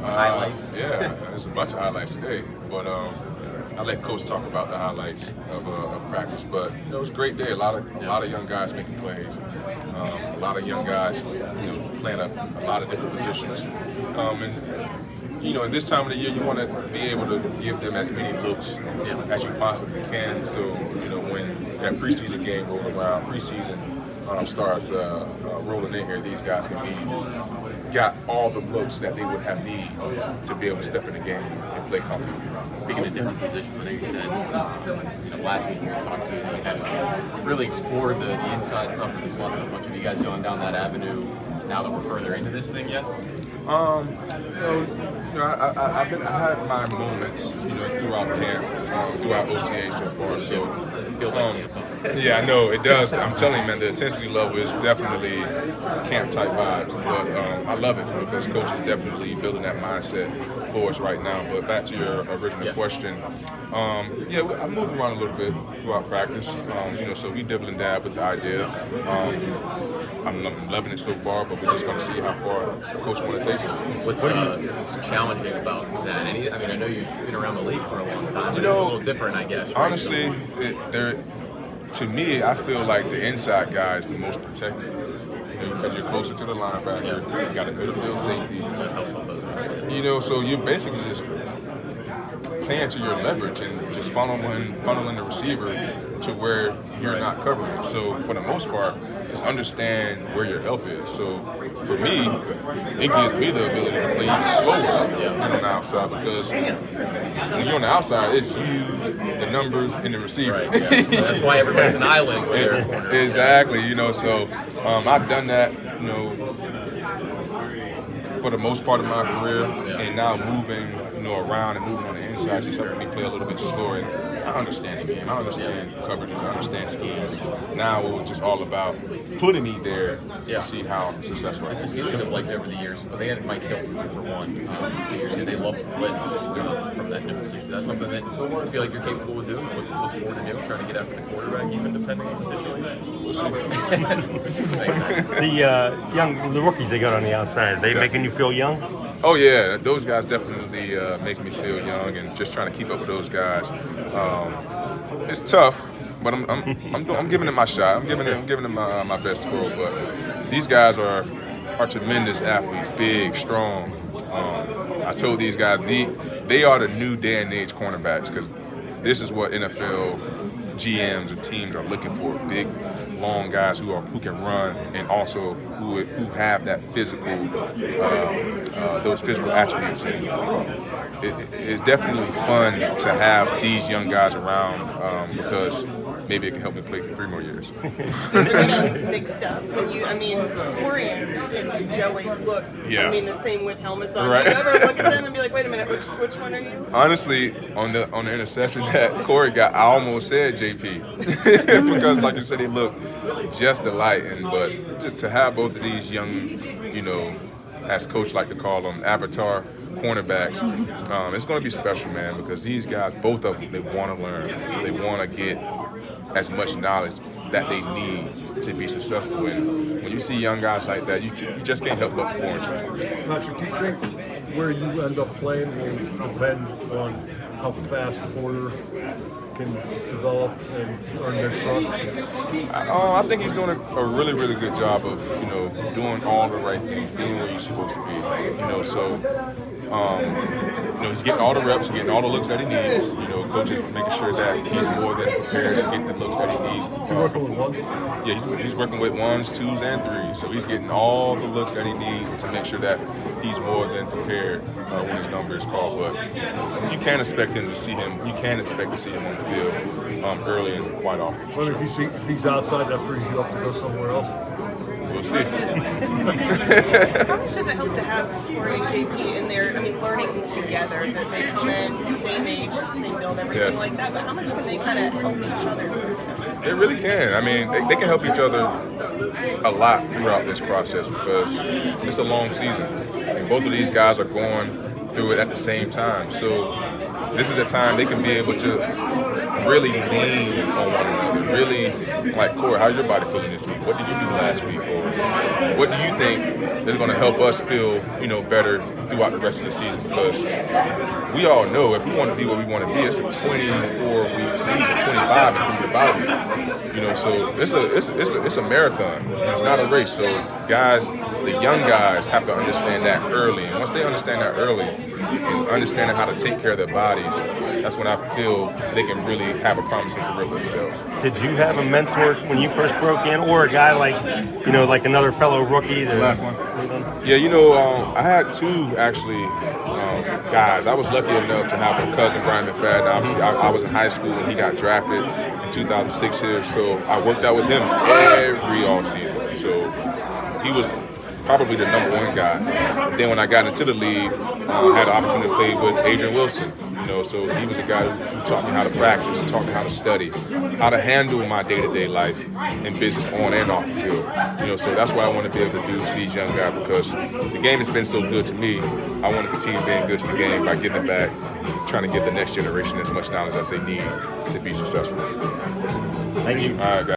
Highlights? Yeah, there's a bunch of highlights today, but I let Coach talk about the highlights of practice. But it was a great day. A lot of young guys making plays. A lot of young guys, playing a lot of different positions. In this time of the year, you want to be able to give them as many looks as you possibly can. So, when that preseason game rolls around, preseason starts rolling in here, these guys got all the looks that they would have need to be able to step in the game and play comfortably. Speaking of different positions, I know you said last week when we talked to you, you had really explored the inside stuff and the slot stuff. Much of you guys going down that avenue now that we're further into this thing yet? I had my moments, throughout camp, throughout OTA so far. So, yeah, I know it does. I'm telling you, man, the intensity level is definitely camp type vibes. But I love it because Coach is definitely building that mindset for us right now. But back to your original question, I moved around a little bit throughout practice. So we dibble and dab with the idea. I'm loving it so far, but we're just going to see how far Coach wants to take it. What's challenging about that? I know you've been around the league for a long time, but it's a little different, I guess. Right? Honestly, to me, I feel like the inside guy is the most protected. Because you're closer to the linebacker, you got a midfield safety. So you're basically just playing to your leverage and just funneling the receiver to where you're not covering. So for the most part, just understand where your help is. So for me, it gives me the ability to play even slower on the outside because when you're on the outside, it's you, the numbers, and the receiver. Right, yeah. That's why everybody's an island. Exactly. So I've done that, for the most part of my career, and now moving, around and moving on the inside just helping me play a little bit slower. And I understand the game. I understand coverages. I understand schemes. Now it was just all about putting me there to see how successful I The was. Steelers have liked over the years, but they had Mike Hill for one. 2 years ago, they love the blitz from that different position. That's something that you feel like you're capable of doing. Look forward to doing, trying to get after the quarterback, even depending on the situation. We'll see. The rookies they got on the outside, they making you feel young? Oh yeah, those guys definitely make me feel young, and just trying to keep up with those guys. It's tough, but I'm giving it my shot. I'm giving them my best throw. But these guys are tremendous athletes, big, strong. I told these guys they are the new day and age cornerbacks because this is what NFL GMs and teams are looking for: big, long guys who can run and also who have that physical those physical attributes. And it's definitely fun to have these young guys around because maybe it can help me play 3 more years. They're getting mixed up. Corey and Joey look, the same with helmets on. Right. Do you ever look at them and be like, wait a minute, which one are you? Honestly, on the interception that Corey got, I almost said JP because, like you said, they look just alike. But just to have both of these young, as Coach like to call them, avatar cornerbacks, it's going to be special, man, because these guys, both of them, they want to learn. They want to get as much knowledge that they need to be successful. And when you see young guys like that, you just can't help but pour into them. Patrick, do you think where you end up playing will depend on how fast Porter can develop and earn their trust? I think he's doing a really, really good job of, doing all the right things, being where you're supposed to be. He's getting all the reps, he's getting all the looks that he needs. Coach is making sure that he's more than prepared to get the looks that he needs. Is he working with ones? Yeah, he's working with 1s, 2s, and 3s. So he's getting all the looks that he needs to make sure that he's more than prepared when his number is called. But you can't expect to see him on the field early and quite often. Well, if he's outside, that frees you up to go somewhere else. We'll see. How much does it help to have Corey and JP in there? Learning together, that they come in same age, same build, everything like that. But how much can they kind of help each other through this? They really can. They can help each other a lot throughout this process because it's a long season. Both of these guys are going through it at the same time. So this is a time they can be able to really lean on one another. Really, like, Corey, how's your body feeling this week? What did you do last week? Or what do you think is going to help us feel, better throughout the rest of the season? Because we all know if we want to be what we want to be, it's a 24-week season, 25 including the bye week. So it's a marathon. It's not a race. So guys, the young guys have to understand that early. And once they understand that early and understanding how to take care of their bodies, that's when I feel they can really have a promising career for themselves. Did you have a mentor when you first broke in, or a guy like another fellow rookie? Last one. Yeah, I had two actually guys. I was lucky enough to have a cousin, Brian McFadden. Obviously, I was in high school when he got drafted in 2006 here, so I worked out with him every offseason. So he was probably the number one guy. But then when I got into the league, I had the opportunity to play with Adrian Wilson. So he was a guy who taught me how to practice, taught me how to study, how to handle my day-to-day life and business on and off the field. So that's what I want to be able to do to these young guys, because the game has been so good to me. I want to continue being good to the game by giving back, trying to give the next generation as much knowledge as they need to be successful. Thank you. All right, guys.